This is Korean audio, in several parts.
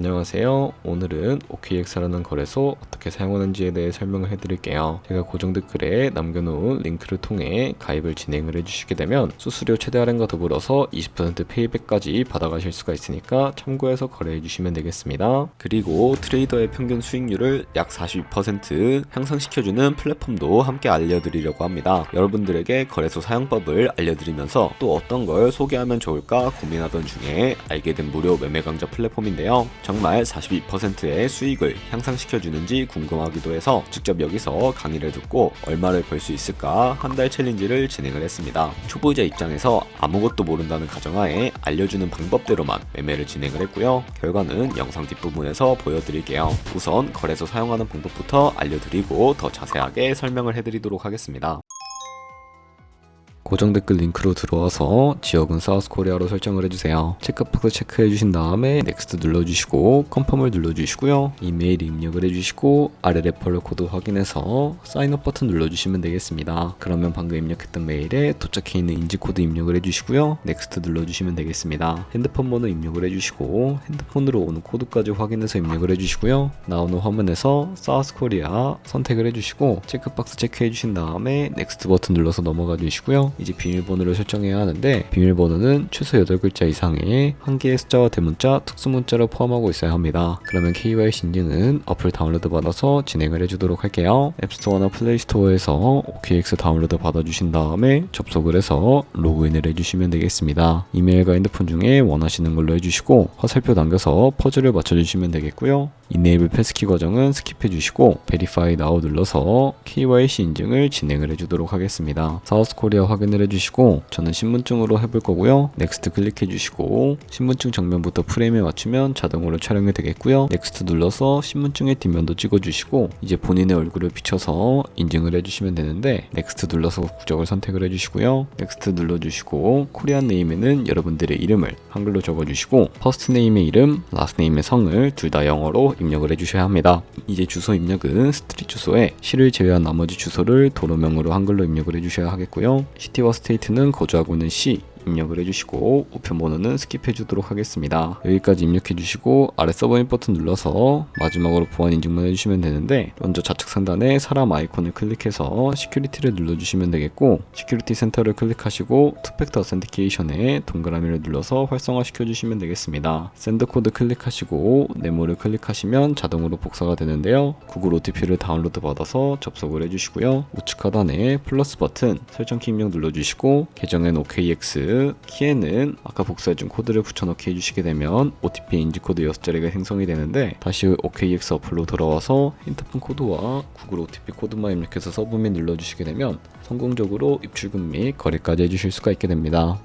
안녕하세요. 오늘은 OKX라는 거래소 어떻게 사용하는지에 대해 설명을 해드릴게요. 제가 고정 댓글에 남겨놓은 링크를 통해 가입을 진행을 해주시게 되면 수수료 최대 할인과 더불어서 20% 페이백까지 받아가실 수가 있으니까 참고해서 거래해주시면 되겠습니다. 그리고 트레이더의 평균 수익률을 약 42% 향상시켜주는 플랫폼도 함께 알려드리려고 합니다. 여러분들에게 거래소 사용법을 알려드리면서 또 어떤 걸 소개하면 좋을까 고민하던 중에 알게 된 무료 매매 강좌 플랫폼인데요. 정말 42%의 수익을 향상시켜주는지 궁금하기도 해서 직접 여기서 강의를 듣고 얼마를 벌 수 있을까 한 달 챌린지를 진행을 했습니다. 초보자 입장에서 아무것도 모른다는 가정하에 알려주는 방법대로만 매매를 진행을 했고요. 결과는 영상 뒷부분에서 보여드릴게요. 우선 거래소 사용하는 방법부터 알려드리고 더 자세하게 설명을 해드리도록 하겠습니다. 고정 댓글 링크로 들어와서 지역은 사우스코리아로 설정을 해주세요. 체크박스 체크해주신 다음에 넥스트 눌러주시고 컨펌을 눌러주시고요. 이메일 입력을 해주시고 아래 레퍼럴 코드 확인해서 사인업 버튼 눌러주시면 되겠습니다. 그러면 방금 입력했던 메일에 도착해 있는 인지 코드 입력을 해주시고요. 넥스트 눌러주시면 되겠습니다. 핸드폰 번호 입력을 해주시고 핸드폰으로 오는 코드까지 확인해서 입력을 해주시고요. 나오는 화면에서 사우스코리아 선택을 해주시고 체크박스 체크해주신 다음에 넥스트 버튼 눌러서 넘어가 주시고요. 이제 비밀번호를 설정해야 하는데 비밀번호는 최소 8글자 이상의 한 개의 숫자와 대문자, 특수문자를 포함하고 있어야 합니다. 그러면 KYC 인증은 어플 다운로드 받아서 진행을 해주도록 할게요. 앱스토어나 플레이스토어에서 OKX 다운로드 받아주신 다음에 접속을 해서 로그인을 해주시면 되겠습니다. 이메일과 핸드폰 중에 원하시는 걸로 해주시고 화살표 남겨서 퍼즐을 맞춰주시면 되겠고요. 이네이블 패스키 과정은 스킵해 주시고 Verify Now 눌러서 KYC 인증을 진행을 해주도록 하겠습니다. 사우스코리아 확인을 해주시고 저는 신분증으로 해볼 거고요. 넥스트 클릭해 주시고 신분증 정면부터 프레임에 맞추면 자동으로 촬영이 되겠고요. 넥스트 눌러서 신분증의 뒷면도 찍어주시고 이제 본인의 얼굴을 비춰서 인증을 해주시면 되는데 넥스트 눌러서 국적을 선택을 해주시고요. 넥스트 눌러주시고 코리안 네임에는 여러분들의 이름을 한글로 적어주시고 퍼스트 네임의 이름, 라스트 네임의 성을 둘 다 영어로 입력을 해주셔야 합니다. 이제 주소 입력은 스트릿 주소에 시를 제외한 나머지 주소를 도로명으로 한글로 입력을 해주셔야 하겠고요. 시티와 스테이트는 거주하고 있는 시 입력을 해주시고 우편번호는 스킵해 주도록 하겠습니다. 여기까지 입력해 주시고 아래 서브밋 버튼 눌러서 마지막으로 보안 인증만 해주시면 되는데 먼저 좌측 상단에 사람 아이콘을 클릭해서 시큐리티를 눌러주시면 되겠고 시큐리티 센터를 클릭하시고 투팩터 어센티케이션에 동그라미를 눌러서 활성화 시켜주시면 되겠습니다. 샌드 코드 클릭하시고 네모를 클릭하시면 자동으로 복사가 되는데요. 구글 OTP를 다운로드 받아서 접속을 해주시고요. 우측 하단에 플러스 버튼 설정키 입력 눌러주시고 계정엔 OKX 키에는 아까 복사해준 코드를 붙여넣기 해주시게 되면 OTP 인지코드 6자리가 생성이 되는데 다시 OKX 어플로 들어와서 핸드폰 코드와 구글 OTP 코드만 입력해서 서브밋 눌러주시게 되면 성공적으로 입출금 및 거래까지 해주실 수가 있게 됩니다.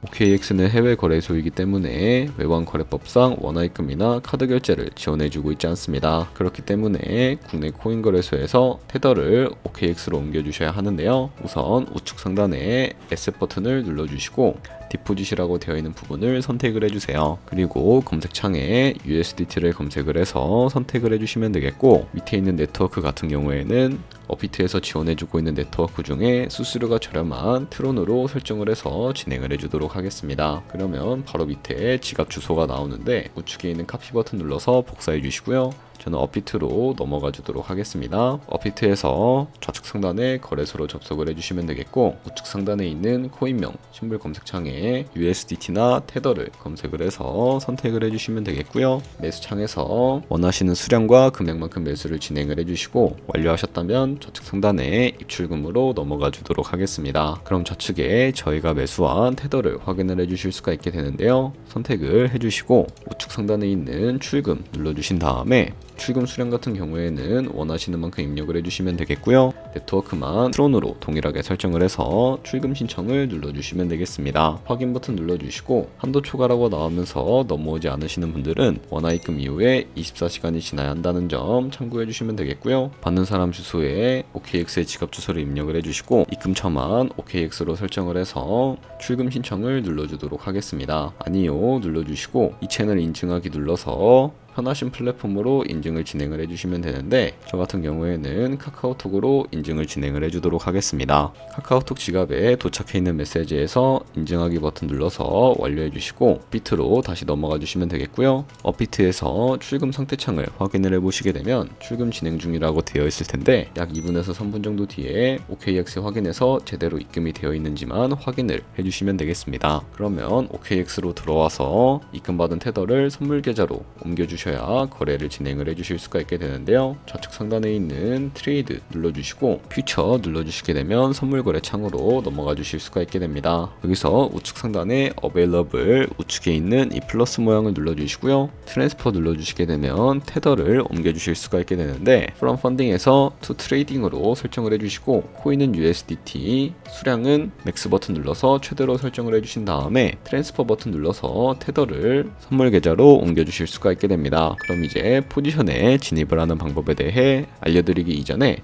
OKX는 해외 거래소이기 때문에 외환 거래법상 원화입금이나 카드 결제를 지원해주고 있지 않습니다. 그렇기 때문에 국내 코인 거래소에서 테더를 OKX로 옮겨주셔야 하는데요. 우선 우측 상단에 에셋 버튼을 눌러주시고 디포짓이라고 되어 있는 부분을 선택을 해주세요. 그리고 검색창에 USDT를 검색을 해서 선택을 해주시면 되겠고 밑에 있는 네트워크 같은 경우에는 업비트에서 지원해주고 있는 네트워크 중에 수수료가 저렴한 트론으로 설정을 해서 진행을 해주도록 하겠습니다. 그러면 바로 밑에 지갑 주소가 나오는데 우측에 있는 카피 버튼 눌러서 복사해 주시고요. 저는 업비트로 넘어가 주도록 하겠습니다. 업비트에서 좌측 상단에 거래소로 접속을 해주시면 되겠고 우측 상단에 있는 코인명 심볼 검색창에 USDT나 테더를 검색을 해서 선택을 해주시면 되겠고요. 매수창에서 원하시는 수량과 금액만큼 매수를 진행을 해주시고 완료하셨다면 좌측 상단에 입출금으로 넘어가 주도록 하겠습니다. 그럼 좌측에 저희가 매수한 테더를 확인을 해주실 수가 있게 되는데요. 선택을 해주시고 우측 상단에 있는 출금 눌러주신 다음에 출금 수량 같은 경우에는 원하시는 만큼 입력을 해주시면 되겠고요. 네트워크만 트론으로 동일하게 설정을 해서 출금 신청을 눌러주시면 되겠습니다. 확인 버튼 눌러주시고 한도 초과라고 나오면서 넘어오지 않으시는 분들은 원화입금 이후에 24시간이 지나야 한다는 점 참고해 주시면 되겠고요. 받는 사람 주소에 OKX의 지갑 주소를 입력을 해주시고 입금처만 OKX로 설정을 해서 출금 신청을 눌러주도록 하겠습니다. 아니요 눌러주시고 이 채널 인증하기 눌러서 편하신 플랫폼으로 인증을 진행을 해주시면 되는데 저 같은 경우에는 카카오톡으로 인증을 진행을 해주도록 하겠습니다. 카카오톡 지갑에 도착해 있는 메시지에서 인증하기 버튼 눌러서 완료해 주시고 업비트로 다시 넘어가 주시면 되겠고요. 업비트에서 출금 상태 창을 확인을 해보시게 되면 출금 진행 중이라고 되어 있을 텐데 약 2분에서 3분 정도 뒤에 OKX 확인해서 제대로 입금이 되어 있는지만 확인을 해주시면 되겠습니다. 그러면 OKX로 들어와서 입금받은 테더를 선물 계좌로 옮겨주셔야 거래를 진행을 해주실 수가 있게 되는데요. 좌측 상단에 있는 트레이드 눌러주시고 퓨처 눌러주시게 되면 선물 거래 창으로 넘어가 주실 수가 있게 됩니다. 여기서 우측 상단에 Available 우측에 있는 이 플러스 모양을 눌러주시고요. 트랜스퍼 눌러주시게 되면 테더를 옮겨주실 수가 있게 되는데 From Funding에서 To Trading으로 설정을 해주시고 코인은 USDT, 수량은 맥스 버튼 눌러서 최대로 설정을 해주신 다음에 트랜스퍼 버튼 눌러서 테더를 선물 계좌로 옮겨주실 수가 있게 됩니다. 그럼 이제 포지션에 진입을 하는 방법에 대해 알려드리기 이전에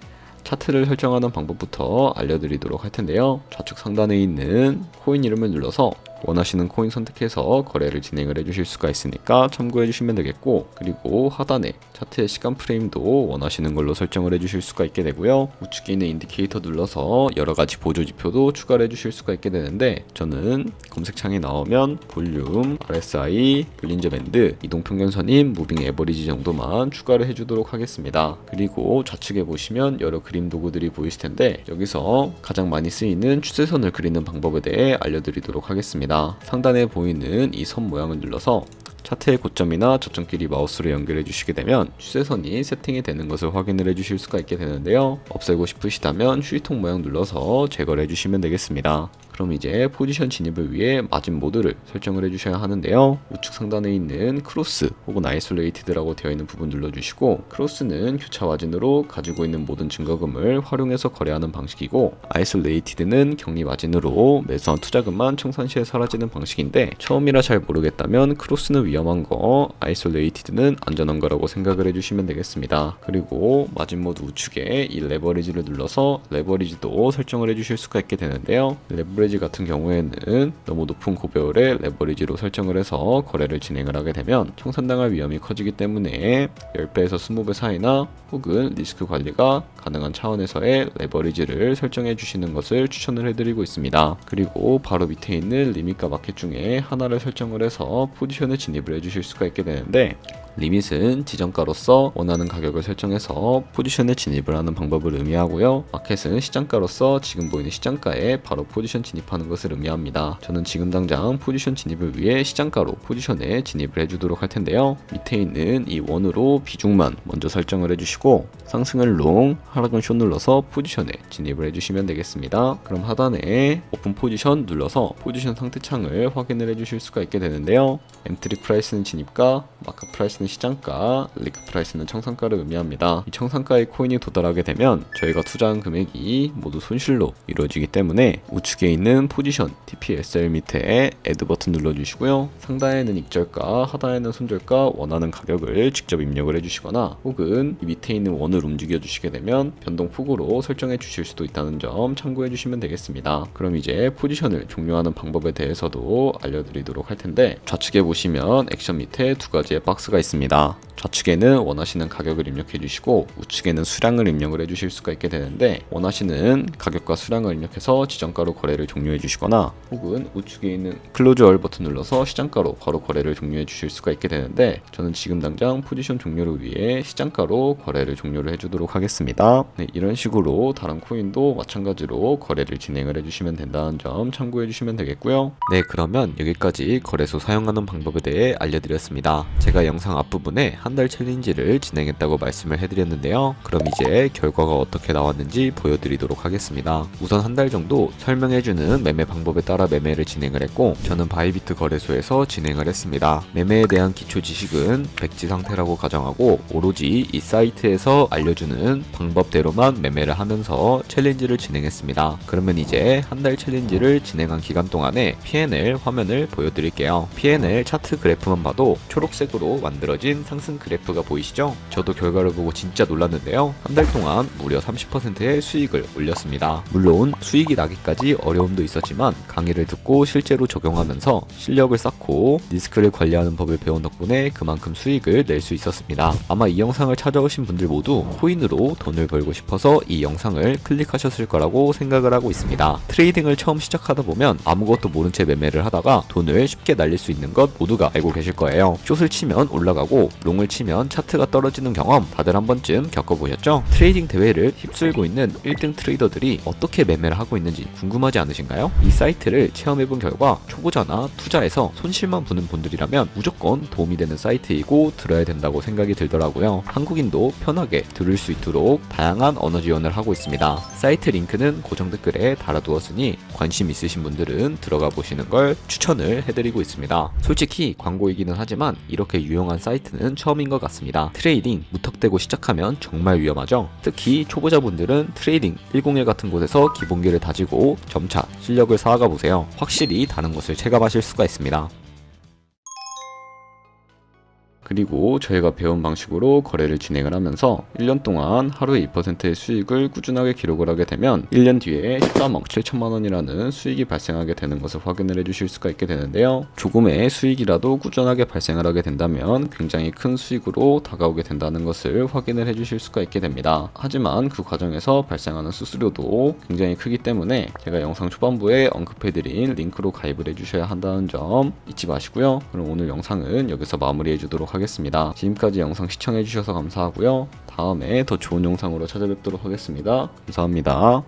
차트를 설정하는 방법부터 알려드리도록 할 텐데요. 좌측 상단에 있는 코인 이름을 눌러서 원하시는 코인 선택해서 거래를 진행을 해주실 수가 있으니까 참고해 주시면 되겠고, 그리고 하단에 차트의 시간 프레임도 원하시는 걸로 설정을 해주실 수가 있게 되고요. 우측에 있는 인디케이터 눌러서 여러가지 보조 지표도 추가를 해주실 수가 있게 되는데 저는 검색창에 나오면 볼륨, RSI, 볼린저 밴드, 이동평균선인 무빙 에버리지 정도만 추가를 해주도록 하겠습니다. 그리고 좌측에 보시면 여러 그림 도구들이 보이실 텐데 여기서 가장 많이 쓰이는 추세선을 그리는 방법에 대해 알려드리도록 하겠습니다. 상단에 보이는 이 선 모양을 눌러서 차트의 고점이나 저점끼리 마우스로 연결해 주시게 되면 추세선이 세팅이 되는 것을 확인을 해 주실 수가 있게 되는데요. 없애고 싶으시다면 휴지통 모양 눌러서 제거를 해 주시면 되겠습니다. 그럼 이제 포지션 진입을 위해 마진 모드를 설정을 해주셔야 하는데요. 우측 상단에 있는 크로스 혹은 아이솔레이티드라고 되어 있는 부분 눌러주시고, 크로스는 교차 마진으로 가지고 있는 모든 증거금을 활용해서 거래하는 방식이고, 아이솔레이티드는 격리 마진으로 매수한 투자금만 청산 시에 사라지는 방식인데 처음이라 잘 모르겠다면 크로스는 위험한 거, 아이솔레이티드는 안전한 거라고 생각을 해주시면 되겠습니다. 그리고 마진 모드 우측에 이 레버리지를 눌러서 레버리지도 설정을 해주실 수가 있게 되는데요. 레버리지 같은 경우에는 너무 높은 고배율의 레버리지로 설정을 해서 거래를 진행을 하게 되면 청산당할 위험이 커지기 때문에 10배에서 20배 사이나 혹은 리스크 관리가 가능한 차원에서의 레버리지를 설정해 주시는 것을 추천을 해드리고 있습니다. 그리고 바로 밑에 있는 리밋과 마켓 중에 하나를 설정을 해서 포지션에 진입을 해주실 수가 있게 되는데, 리밋은 지정가로서 원하는 가격을 설정해서 포지션에 진입을 하는 방법을 의미하고요. 마켓은 시장가로서 지금 보이는 시장가에 바로 포지션 진입하는 것을 의미합니다. 저는 지금 당장 포지션 진입을 위해 시장가로 포지션에 진입을 해주도록 할 텐데요. 밑에 있는 이 원으로 비중만 먼저 설정을 해주시고 상승은 롱, 하락은 숏 눌러서 포지션에 진입을 해주시면 되겠습니다. 그럼 하단에 오픈 포지션 눌러서 포지션 상태 창을 확인을 해주실 수가 있게 되는데요. 엔트리 프라이스는 진입가, 마크 프라이스는 시장가, 리크 프라이스는 청산가를 의미합니다. 이 청산가의 코인이 도달하게 되면 저희가 투자한 금액이 모두 손실로 이루어지기 때문에 우측에 있는 포지션 TPSL 밑에 애드 버튼 눌러주시고요. 상단에는 익절가, 하단에는 손절가, 원하는 가격을 직접 입력을 해주시거나 혹은 이 밑에 있는 원을 움직여 주시게 되면 변동폭으로 설정해 주실 수도 있다는 점 참고해 주시면 되겠습니다. 그럼 이제 포지션을 종료하는 방법에 대해서도 알려드리도록 할 텐데, 좌측에 보시면 액션 밑에 두 가지의 박스가 있습니다. 좌측에는 원하시는 가격을 입력해 주시고 우측에는 수량을 입력을 해 주실 수가 있게 되는데, 원하시는 가격과 수량을 입력해서 지정가로 거래를 종료해 주시거나 혹은 우측에 있는 클로즈 얼 버튼 눌러서 시장가로 바로 거래를 종료해 주실 수가 있게 되는데, 저는 지금 당장 포지션 종료를 위해 시장가로 거래를 종료를 해주도록 하겠습니다. 네, 이런 식으로 다른 코인도 마찬가지로 거래를 진행을 해주시면 된다는 점 참고해 주시면 되겠고요. 네, 그러면 여기까지 거래소 사용하는 방법에 대해 알려드렸습니다. 제가 영상 앞부분에 한 달 챌린지를 진행했다고 말씀을 해드렸는데요. 그럼 이제 결과가 어떻게 나왔는지 보여드리도록 하겠습니다. 우선 한 달 정도 설명해주는 매매 방법에 따라 매매를 진행을 했고, 저는 바이비트 거래소에서 진행을 했습니다. 매매에 대한 기초 지식은 백지 상태라고 가정하고 오로지 이 사이트에서 알려주는 방법대로만 매매를 하면서 챌린지를 진행했습니다. 그러면 이제 한 달 챌린지를 진행한 기간 동안에 P&L 화면을 보여드릴게요. P&L 차트 그래프만 봐도 초록색으로 만들어진 상승 상승 그래프가 보이시죠? 저도 결과를 보고 진짜 놀랐는데요. 한 달 동안 무려 30%의 수익을 올렸습니다. 물론 수익이 나기까지 어려움도 있었지만 강의를 듣고 실제로 적용하면서 실력을 쌓고 리스크를 관리하는 법을 배운 덕분에 그만큼 수익을 낼 수 있었습니다. 아마 이 영상을 찾아오신 분들 모두 코인으로 돈을 벌고 싶어서 이 영상을 클릭하셨을 거라고 생각을 하고 있습니다. 트레이딩을 처음 시작하다 보면 아무것도 모른 채 매매를 하다가 돈을 쉽게 날릴 수 있는 것 모두가 알고 계실 거예요. 숏을 치면 올라가고 롱을 치면 차트가 떨어지는 경험 다들 한 번쯤 겪어보셨죠? 트레이딩 대회를 휩쓸고 있는 1등 트레이더들이 어떻게 매매를 하고 있는지 궁금하지 않으신가요? 이 사이트를 체험해본 결과 초보자나 투자에서 손실만 보는 분들이라면 무조건 도움이 되는 사이트이고 들어야 된다고 생각이 들더라고요. 한국인도 편하게 들을 수 있도록 다양한 언어 지원을 하고 있습니다. 사이트 링크는 고정 댓글에 달아두었으니 관심 있으신 분들은 들어가 보시는 걸 추천을 해드리고 있습니다. 솔직히 광고이기는 하지만 이렇게 유용한 사이트는 처음인 것 같습니다. 트레이딩 무턱대고 시작하면 정말 위험하죠. 특히 초보자분들은 트레이딩 101 같은 곳에서 기본기를 다지고 점차 실력을 쌓아가 보세요. 확실히 다른 것을 체감하실 수가 있습니다. 그리고 저희가 배운 방식으로 거래를 진행을 하면서 1년 동안 하루에 2%의 수익을 꾸준하게 기록을 하게 되면 1년 뒤에 13억 7천만 원이라는 수익이 발생하게 되는 것을 확인을 해주실 수가 있게 되는데요. 조금의 수익이라도 꾸준하게 발생을 하게 된다면 굉장히 큰 수익으로 다가오게 된다는 것을 확인을 해주실 수가 있게 됩니다. 하지만 그 과정에서 발생하는 수수료도 굉장히 크기 때문에 제가 영상 초반부에 언급해드린 링크로 가입을 해주셔야 한다는 점 잊지 마시고요. 그럼 오늘 영상은 여기서 마무리해 주도록 하겠습니다. 지금까지 영상 시청해주셔서 감사하고요. 다음에 더 좋은 영상으로 찾아뵙도록 하겠습니다. 감사합니다.